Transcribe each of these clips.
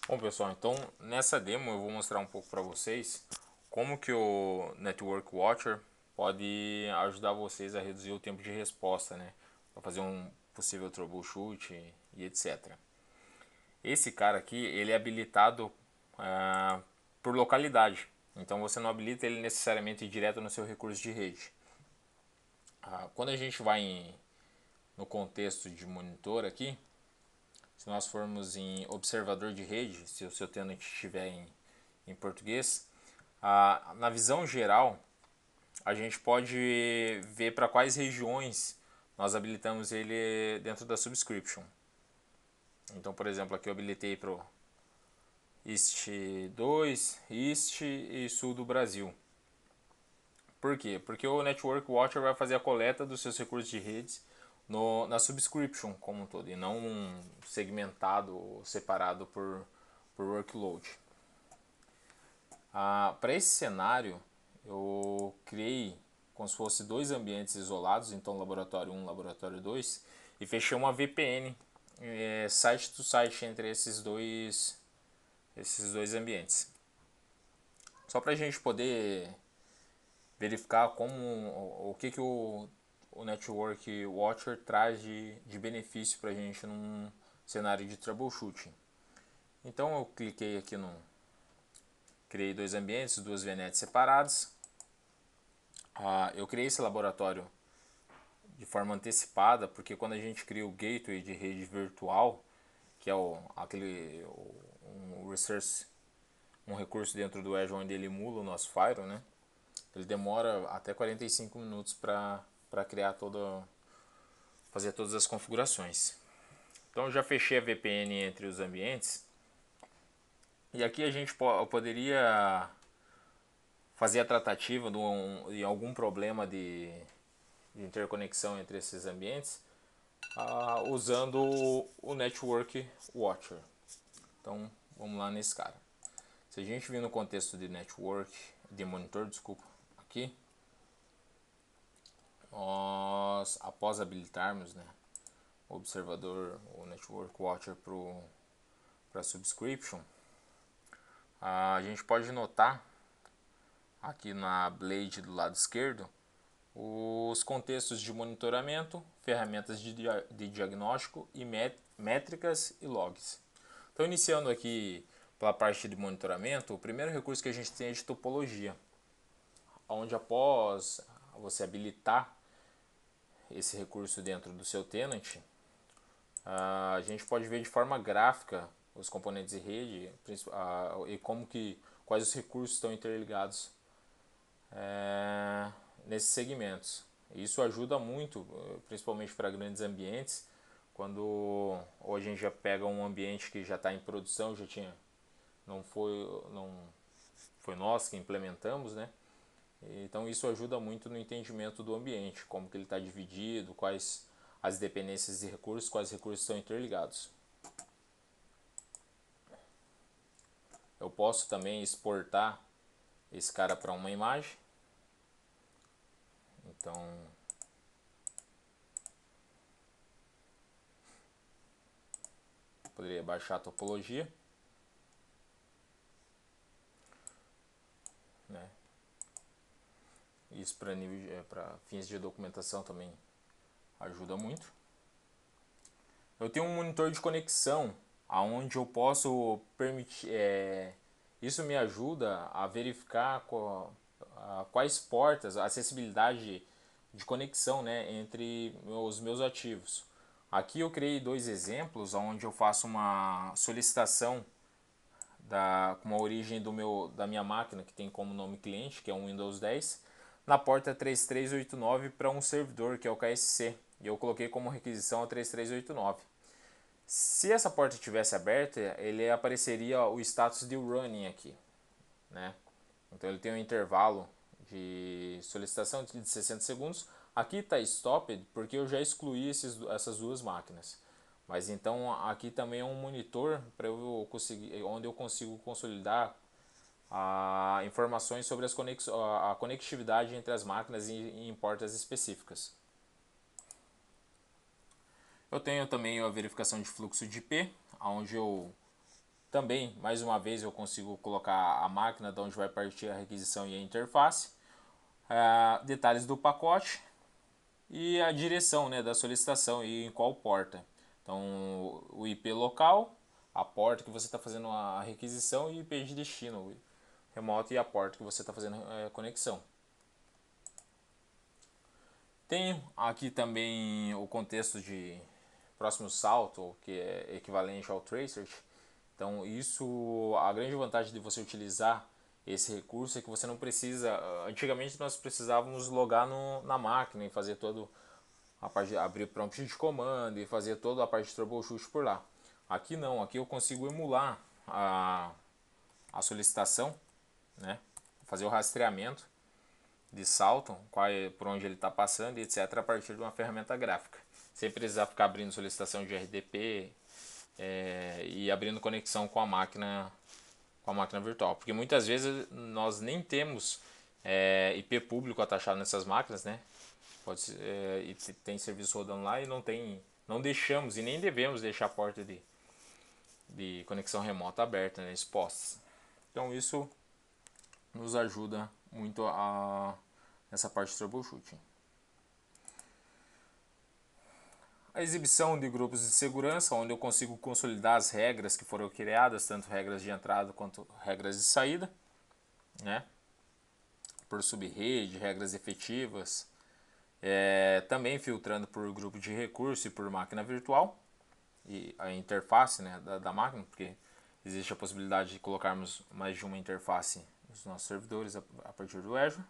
Bom pessoal, então nessa demo eu vou mostrar um pouco para vocês como que o Network Watcher pode ajudar vocês a reduzir o tempo de resposta, né, para fazer um possível troubleshoot e etc. Esse cara aqui ele é habilitado por localidade, então você não habilita ele necessariamente direto no seu recurso de rede. Quando a gente vai no contexto de monitor aqui, se nós formos em observador de rede, se o seu tenant estiver em português, na visão geral, a gente pode ver para quais regiões nós habilitamos ele dentro da subscription. Então, por exemplo, aqui eu habilitei para o East 2, East e Sul do Brasil. Por quê? Porque o Network Watcher vai fazer a coleta dos seus recursos de redes na subscription como um todo, e não segmentado ou separado por workload. Para esse cenário, eu criei como se fosse dois ambientes isolados, então laboratório 1 laboratório 2, e fechei uma VPN site to site entre esses dois ambientes. Só para a gente poder verificar o que o Network Watcher traz de benefício para a gente num cenário de troubleshooting. Então eu cliquei aqui no criei dois ambientes, duas VNets separadas. Eu criei esse laboratório de forma antecipada, porque quando a gente cria o gateway de rede virtual, que é um recurso dentro do Azure onde ele emula o nosso Firewall, né? Ele demora até 45 minutos para fazer todas as configurações. Então eu já fechei a VPN entre os ambientes, e aqui a gente poderia fazer a tratativa de algum problema de interconexão entre esses ambientes usando o Network Watcher. Então vamos lá nesse cara. Se a gente vir no contexto de network, de monitor, desculpa, aqui, nós após habilitarmos, né, o observador, o Network Watcher para subscription, a gente pode notar aqui na Blade do lado esquerdo os contextos de monitoramento, ferramentas de diagnóstico e métricas e logs. Então, iniciando aqui pela parte de monitoramento, o primeiro recurso que a gente tem é de topologia, onde após você habilitar esse recurso dentro do seu tenant, a gente pode ver de forma gráfica os componentes de rede e quais os recursos estão interligados nesses segmentos. Isso ajuda muito, principalmente para grandes ambientes, quando ou a gente já pega um ambiente que já está em produção, não foi nós que implementamos, né? Então isso ajuda muito no entendimento do ambiente, como que ele está dividido, quais as dependências de recursos, quais recursos estão interligados. Eu posso também exportar esse cara para uma imagem. Então poderia baixar a topologia, né? Isso para fins de documentação também ajuda muito. Eu tenho um monitor de conexão aonde eu posso permitir isso me ajuda a verificar quais portas, a acessibilidade de conexão, né, entre os meus ativos. Aqui eu criei dois exemplos onde eu faço uma solicitação com a origem da minha máquina, que tem como nome cliente, que é um Windows 10, na porta 3389 para um servidor, que é o KSC. E eu coloquei como requisição a 3389. Se essa porta tivesse aberta, ele apareceria o status de running aqui, né? Então ele tem um intervalo de solicitação de 60 segundos. Aqui está stopped porque eu já excluí essas duas máquinas. Mas então aqui também é um monitor para eu conseguir, onde eu consigo consolidar informações sobre a conectividade entre as máquinas em portas específicas. Eu tenho também a verificação de fluxo de IP, onde eu Também, mais uma vez, eu consigo colocar a máquina de onde vai partir a requisição e a interface, detalhes do pacote e a direção, né, da solicitação e em qual porta. Então, o IP local, a porta que você está fazendo a requisição e o IP de destino, remoto e a porta que você está fazendo a conexão. Tem aqui também o contexto de próximo salto, que é equivalente ao tracer. Então, isso, a grande vantagem de você utilizar esse recurso é que você não precisa. Antigamente nós precisávamos logar na máquina e fazer todo a parte de abrir prompt de comando e fazer toda a parte de troubleshoot por lá. Aqui não, aqui eu consigo emular a solicitação, né? Fazer o rastreamento de salto, por onde ele está passando, etc., a partir de uma ferramenta gráfica. Sem precisar ficar abrindo solicitação de RDP e abrindo conexão com a máquina virtual. Porque muitas vezes nós nem temos IP público atachado nessas máquinas, né? Pode ser, e tem serviço rodando lá e não deixamos e nem devemos deixar a porta de conexão remota aberta, né, exposta. Então isso nos ajuda muito nessa parte de troubleshooting. A exibição de grupos de segurança, onde eu consigo consolidar as regras que foram criadas, tanto regras de entrada quanto regras de saída, né? Por subrede, regras efetivas, também filtrando por grupo de recurso e por máquina virtual, e a interface, né, da máquina, porque existe a possibilidade de colocarmos mais de uma interface nos nossos servidores a partir do Azure.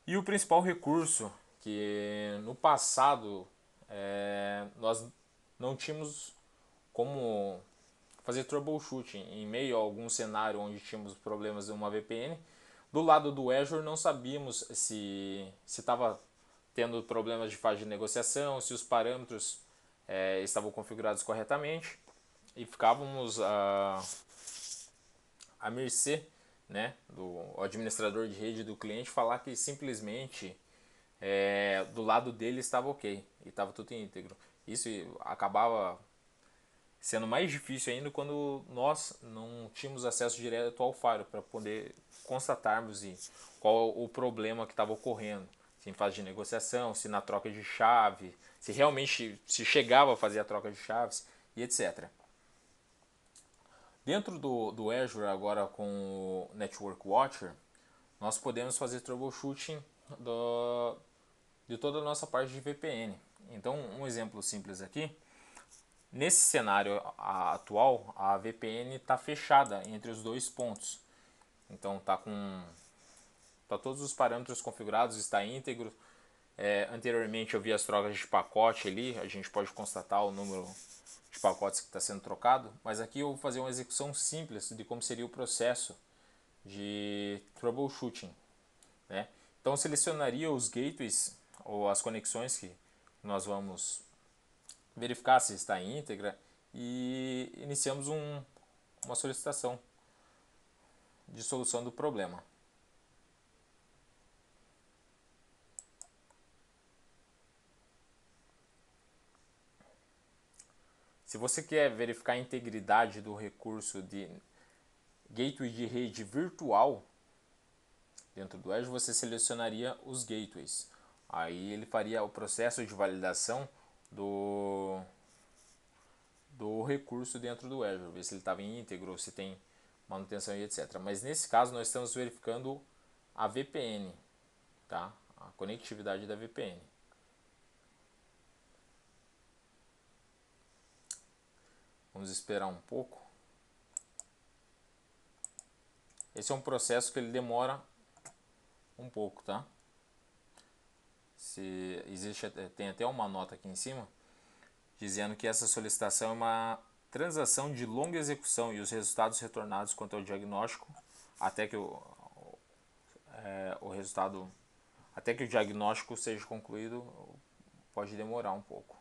E o principal recurso, que no passado nós não tínhamos como fazer troubleshooting em meio a algum cenário onde tínhamos problemas de uma VPN. Do lado do Azure não sabíamos se estava tendo problemas de fase de negociação, se os parâmetros estavam configurados corretamente e ficávamos à mercê, né, do administrador de rede do cliente falar que simplesmente do lado dele estava ok e estava tudo íntegro. Isso acabava sendo mais difícil ainda quando nós não tínhamos acesso direto ao Fire para poder constatarmos qual o problema que estava ocorrendo, se em fase de negociação, se na troca de chave, se realmente se chegava a fazer a troca de chaves e etc. Dentro do Azure agora com o Network Watcher, nós podemos fazer troubleshooting de toda a nossa parte de VPN. Então, um exemplo simples aqui. Nesse cenário atual, a VPN está fechada entre os dois pontos. Então, tá todos os parâmetros configurados, está íntegro. Anteriormente eu vi as trocas de pacote ali, a gente pode constatar o número de pacotes que está sendo trocado, mas aqui eu vou fazer uma execução simples de como seria o processo de troubleshooting, né? Então selecionaria os gateways ou as conexões que nós vamos verificar se está íntegra e iniciamos uma solicitação de solução do problema. Se você quer verificar a integridade do recurso de gateway de rede virtual dentro do Azure, você selecionaria os gateways. Aí ele faria o processo de validação do recurso dentro do Azure, ver se ele estava íntegro, se tem manutenção e etc. Mas nesse caso nós estamos verificando a VPN, tá? A conectividade da VPN. Vamos esperar um pouco. Esse é um processo que ele demora um pouco, tá? Tem até uma nota aqui em cima dizendo que essa solicitação é uma transação de longa execução e os resultados retornados quanto ao diagnóstico até que até que o diagnóstico seja concluído pode demorar um pouco.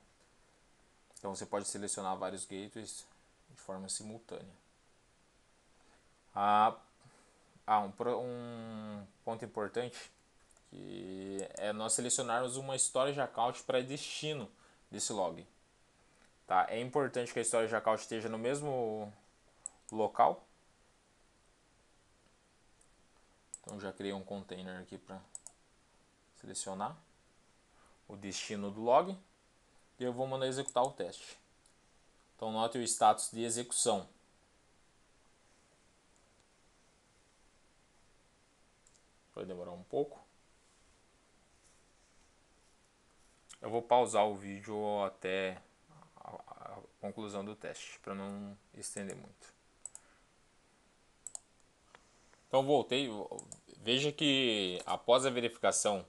Então você pode selecionar vários gateways de forma simultânea. Um ponto importante que é nós selecionarmos uma storage account para destino desse log. Tá? É importante que a storage account esteja no mesmo local. Então já criei um container aqui para selecionar o destino do log e eu vou mandar executar o teste. Então note o status de execução. Vai demorar um pouco. Eu vou pausar o vídeo até a conclusão do teste, para não estender muito. Então voltei, veja que após a verificação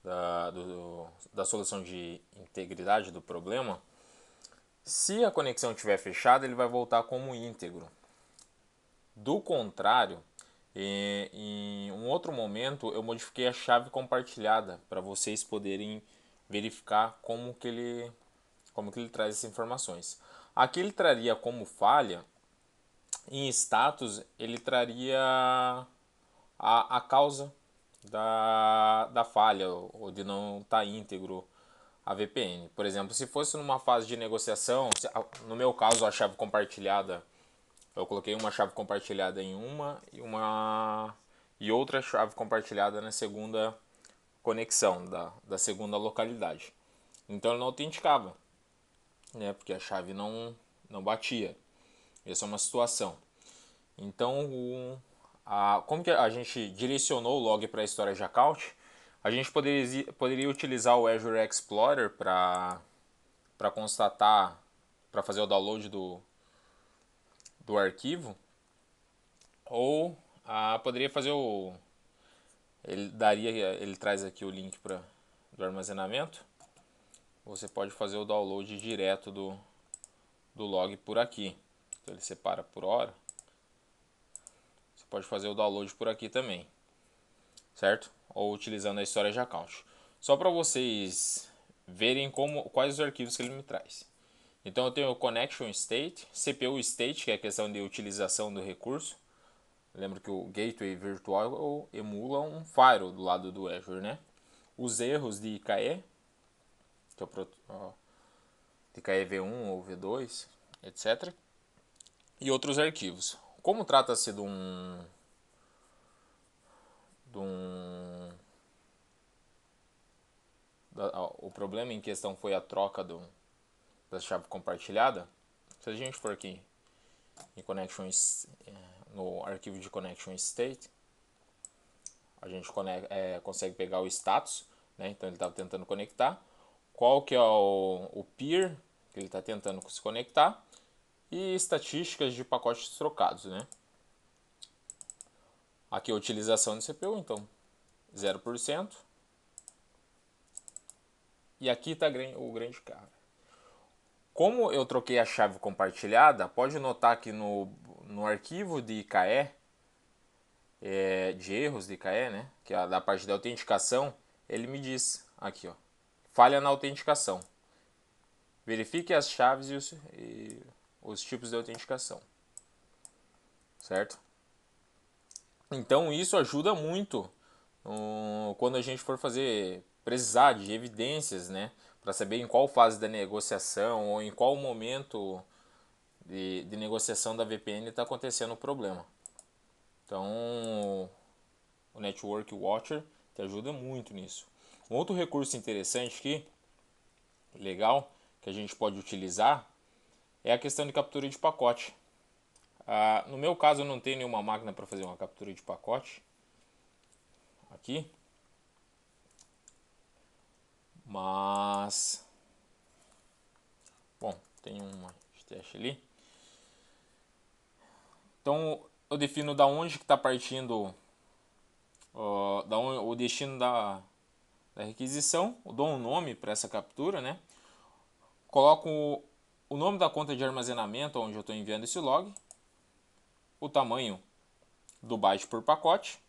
da solução de integridade do problema, se a conexão estiver fechada, ele vai voltar como íntegro. Do contrário, em um outro momento eu modifiquei a chave compartilhada para vocês poderem verificar como que ele traz essas informações. Aqui ele traria como falha, em status ele traria a causa da falha ou de não estar íntegro a VPN. Por exemplo, se fosse numa fase de negociação, no meu caso a chave compartilhada, eu coloquei uma chave compartilhada em uma e outra chave compartilhada na segunda conexão da segunda localidade. Então ele não autenticava, né? Porque a chave não batia. Essa é uma situação. Então, como que a gente direcionou o log para a storage account, a gente poderia utilizar o Azure Explorer para constatar, para fazer o download do arquivo, ou poderia fazer ele traz aqui o link do armazenamento. Você pode fazer o download direto do log por aqui. Então ele separa por hora. Você pode fazer o download por aqui também, certo? Ou utilizando a storage account. Só para vocês verem quais os arquivos que ele me traz. Então eu tenho o connection state, CPU state, que é a questão de utilização do recurso. Lembra que o gateway virtual emula um firewall do lado do Azure, né? Os erros de IKE, que é o IKE V1 ou V2, etc. E outros arquivos. Como trata-se o problema em questão foi a troca da chave compartilhada. Se a gente for aqui em no arquivo de connection state, a gente consegue pegar o status, né? Então ele estava tentando conectar, qual que é o peer que ele está tentando se conectar e estatísticas de pacotes trocados, né? Aqui a utilização do CPU, então 0%. E aqui está o grande cara. Como eu troquei a chave compartilhada, pode notar que no arquivo de IKE, de erros de IKE, né, que é da parte da autenticação, ele me diz aqui, ó, falha na autenticação. Verifique as chaves e os tipos de autenticação, certo? Então isso ajuda muito quando a gente for precisar de evidências, né, para saber em qual fase da negociação ou em qual momento de negociação da VPN está acontecendo o problema. Então o Network Watcher te ajuda muito nisso. Um outro recurso interessante aqui, legal, que a gente pode utilizar é a questão de captura de pacote. No meu caso eu não tenho nenhuma máquina para fazer uma captura de pacote aqui, mas bom, tem uma de teste ali. Então eu defino da onde que está partindo o destino da requisição, eu dou um nome para essa captura, né? Coloco o nome da conta de armazenamento onde eu estou enviando esse log, o tamanho do byte por pacote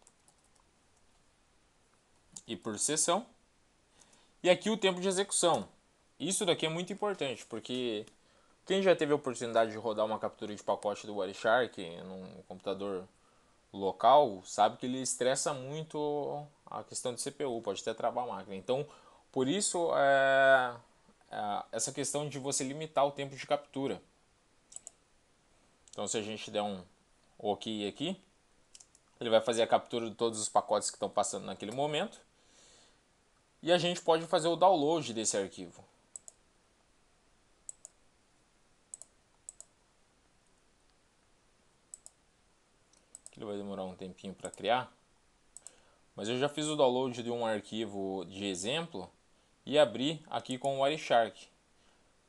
e por sessão, e aqui o tempo de execução. Isso daqui é muito importante, porque quem já teve a oportunidade de rodar uma captura de pacote do Wireshark num computador local, sabe que ele estressa muito a questão de CPU, pode até travar a máquina. Então, por isso, essa questão de você limitar o tempo de captura. Então se a gente der um OK aqui, ele vai fazer a captura de todos os pacotes que estão passando naquele momento. E a gente pode fazer o download desse arquivo. Ele vai demorar um tempinho para criar. Mas eu já fiz o download de um arquivo de exemplo e abri aqui com o Wireshark.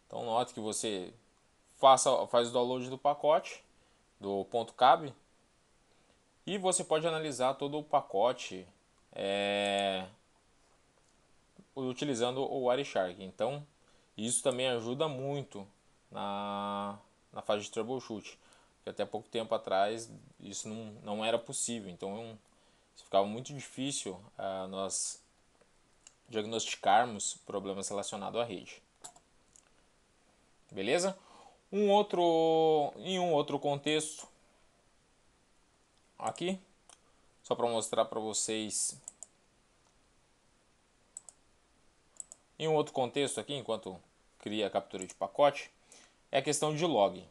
Então note que você faz o download do pacote, do .cab, e você pode analisar todo o pacote utilizando o Wireshark. Então isso também ajuda muito na fase de troubleshoot. Porque até pouco tempo atrás isso não era possível. Então ficava muito difícil nós diagnosticarmos problemas relacionados à rede. Beleza? Em um outro contexto, aqui, só para mostrar para vocês, em um outro contexto aqui, enquanto cria a captura de pacote, é a questão de log.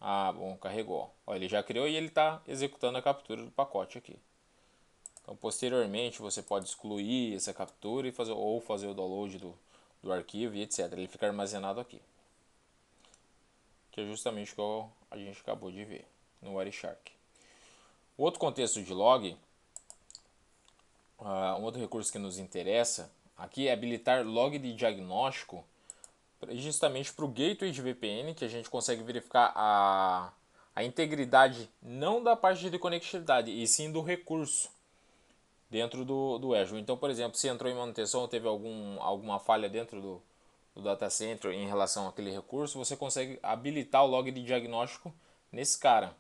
Ah, bom, carregou. Ó, ele já criou e ele está executando a captura do pacote aqui. Então, posteriormente, você pode excluir essa captura e fazer o download do arquivo e etc. Ele fica armazenado aqui. Que é justamente o que a gente acabou de ver no Wireshark. O outro contexto de log, um outro recurso que nos interessa aqui é habilitar log de diagnóstico justamente para o gateway de VPN, que a gente consegue verificar a integridade não da parte de conectividade, e sim do recurso dentro do Azure. Então, por exemplo, se entrou em manutenção ou teve alguma falha dentro do data center em relação àquele recurso, você consegue habilitar o log de diagnóstico nesse cara.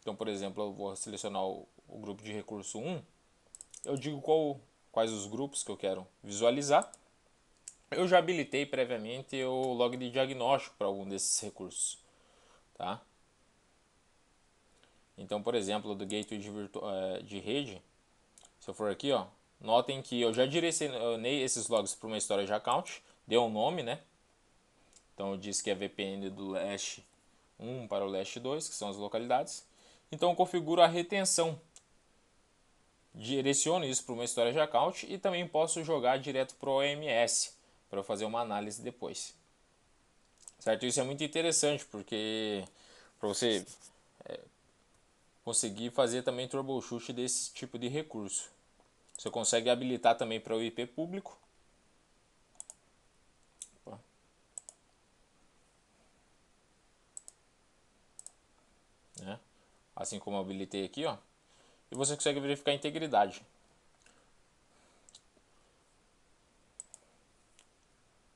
Então, por exemplo, eu vou selecionar o grupo de recurso 1, eu digo quais os grupos que eu quero visualizar. Eu já habilitei previamente o log de diagnóstico para algum desses recursos, tá? Então, por exemplo, do gateway de rede, se eu for aqui, ó, notem que eu já direcionei esses logs para uma storage account, deu um nome, né? Então eu disse que é VPN do Last 1 para o Last 2, que são as localidades. Então eu configuro a retenção. Direciono isso para uma storage account e também posso jogar direto para o OMS para eu fazer uma análise depois. Certo? Isso é muito interessante porque para você conseguir fazer também troubleshoot desse tipo de recurso. Você consegue habilitar também para o IP público. Né? Assim como eu habilitei aqui, ó. E você consegue verificar a integridade.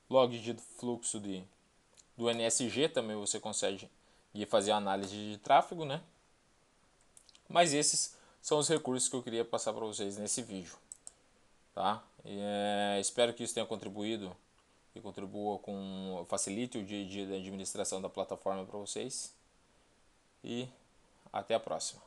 Log de fluxo do NSG também você consegue fazer análise de tráfego, né? Mas esses são os recursos que eu queria passar para vocês nesse vídeo, tá? Espero que isso tenha contribuído e contribua facilite o dia a dia da administração da plataforma para vocês. E até a próxima.